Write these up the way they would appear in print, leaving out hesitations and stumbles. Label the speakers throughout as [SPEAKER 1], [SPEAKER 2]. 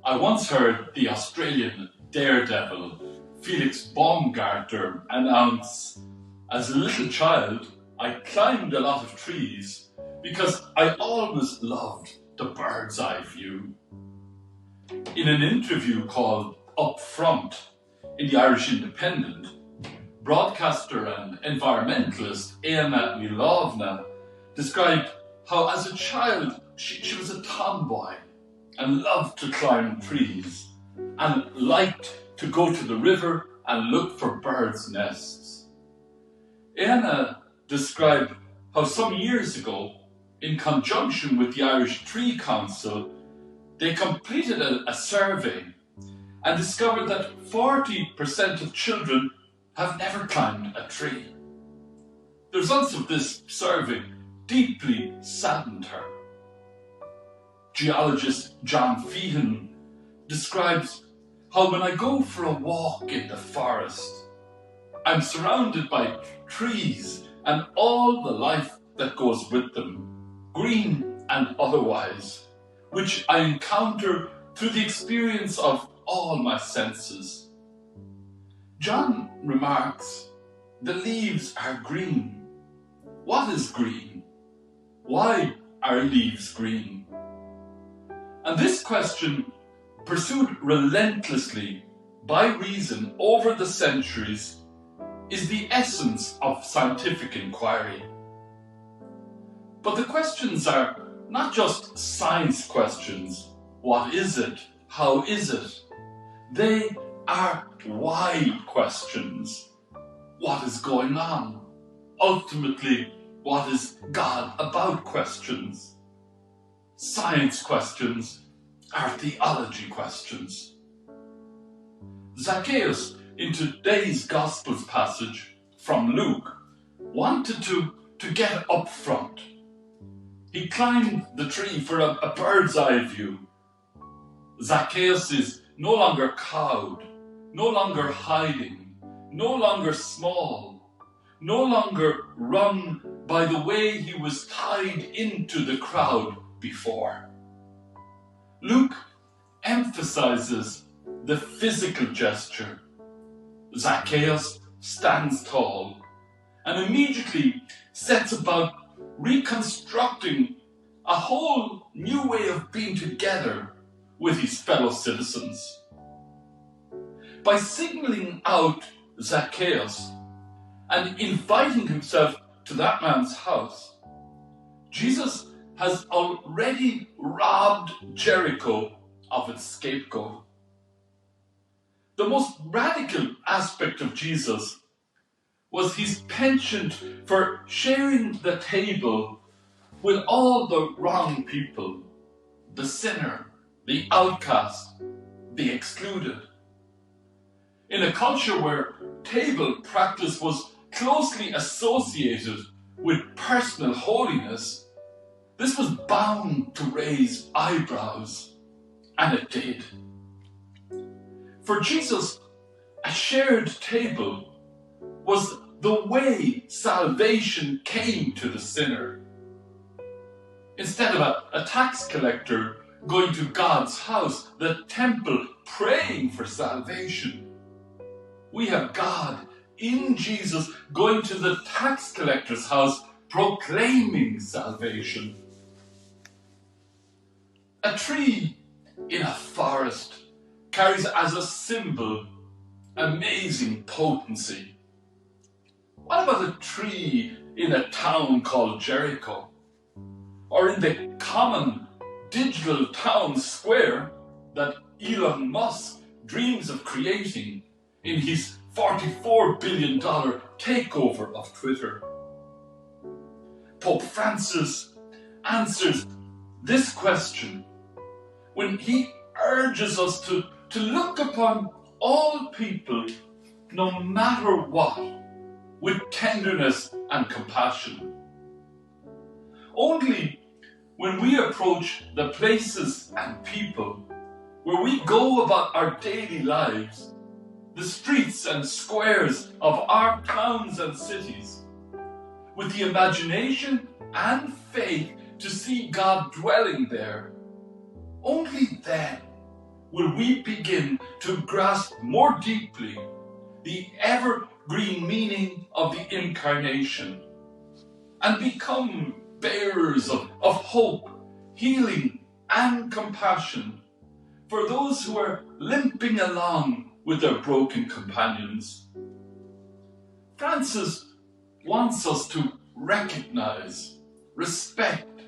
[SPEAKER 1] I once heard the Australian daredevil Felix Baumgartner announce, "As a little child, I climbed a lot of trees because I always loved the bird's eye view." In an interview called Up Front in the Irish Independent, broadcaster and environmentalist Éanna Milovna described how as a child she was a tomboy and loved to climb trees and liked to go to the river and look for birds' nests. Éanna described how some years ago, in conjunction with the Irish Tree Council, they completed a survey and discovered that 40% of children have never climbed a tree. The results of this survey deeply saddened her. Geologist John Feehan describes how when I go for a walk in the forest, I'm surrounded by trees and all the life that goes with them, green and otherwise, which I encounter through the experience of all my senses. John remarks, "The leaves are green. What is green? Why are leaves green?" And this question, pursued relentlessly by reason over the centuries, is the essence of scientific inquiry. But the questions are not just science questions. What is it? How is it? They are why questions. What is going on? Ultimately, what is God about questions? Science questions are theology questions. Zacchaeus, in today's Gospels passage from Luke, wanted to get up front. He climbed the tree for a bird's eye view. Zacchaeus is no longer cowed, no longer hiding, no longer small, no longer run by the way he was tied into the crowd before. Luke emphasizes the physical gesture. Zacchaeus stands tall and immediately sets about reconstructing a whole new way of being together with his fellow citizens. By signaling out Zacchaeus and inviting himself to that man's house, Jesus has already robbed Jericho of its scapegoat. The most radical aspect of Jesus was his penchant for sharing the table with all the wrong people, the sinner, the outcast, the excluded. In a culture where table practice was closely associated with personal holiness, this was bound to raise eyebrows, and it did. For Jesus, a shared table was the way salvation came to the sinner. Instead of a tax collector going to God's house, the temple, praying for salvation, we have God in Jesus going to the tax collector's house, proclaiming salvation. A tree in a forest carries as a symbol amazing potency. What about a tree in a town called Jericho? Or in the common digital town square that Elon Musk dreams of creating in his $44 billion takeover of Twitter? Pope Francis answers this question when he urges us to look upon all people, no matter what, with tenderness and compassion. Only when we approach the places and people where we go about our daily lives, the streets and squares of our towns and cities, with the imagination and faith to see God dwelling there, only then will we begin to grasp more deeply the evergreen meaning of the Incarnation and become bearers of hope, healing, and compassion for those who are limping along with their broken companions. Francis wants us to recognize, respect,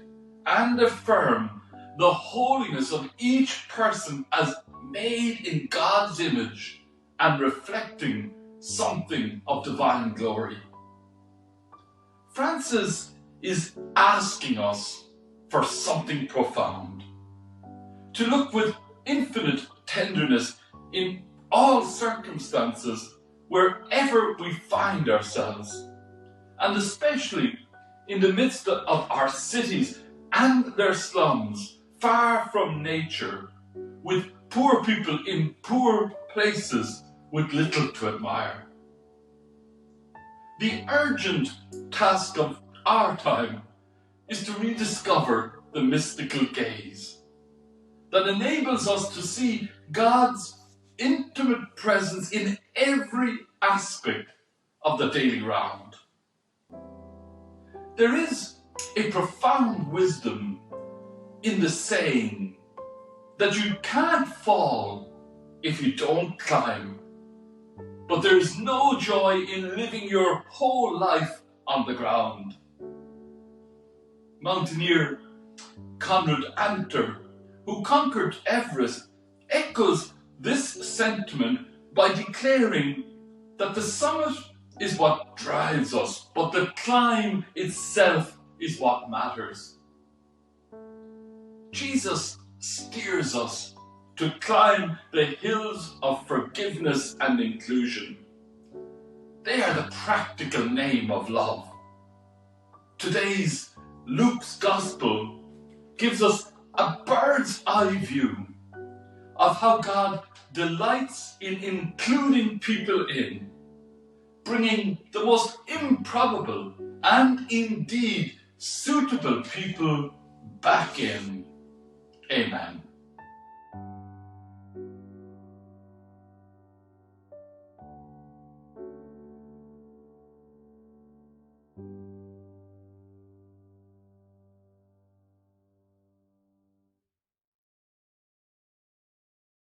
[SPEAKER 1] and affirm the holiness of each person as made in God's image and reflecting something of divine glory. Francis is asking us for something profound, to look with infinite tenderness in all circumstances wherever we find ourselves, and especially in the midst of our cities and their slums, far from nature, with poor people in poor places with little to admire. The urgent task of our time is to rediscover the mystical gaze that enables us to see God's intimate presence in every aspect of the daily round. There is a profound wisdom in the saying that you can't fall if you don't climb, but there is no joy in living your whole life on the ground. Mountaineer Konrad Anter, who conquered Everest, echoes this sentiment by declaring that the summit is what drives us, but the climb itself is what matters. Jesus steers us to climb the hills of forgiveness and inclusion. They are the practical name of love. Today's Luke's Gospel gives us a bird's eye view of how God delights in including people in, bringing the most improbable and indeed suitable people back in. Amen.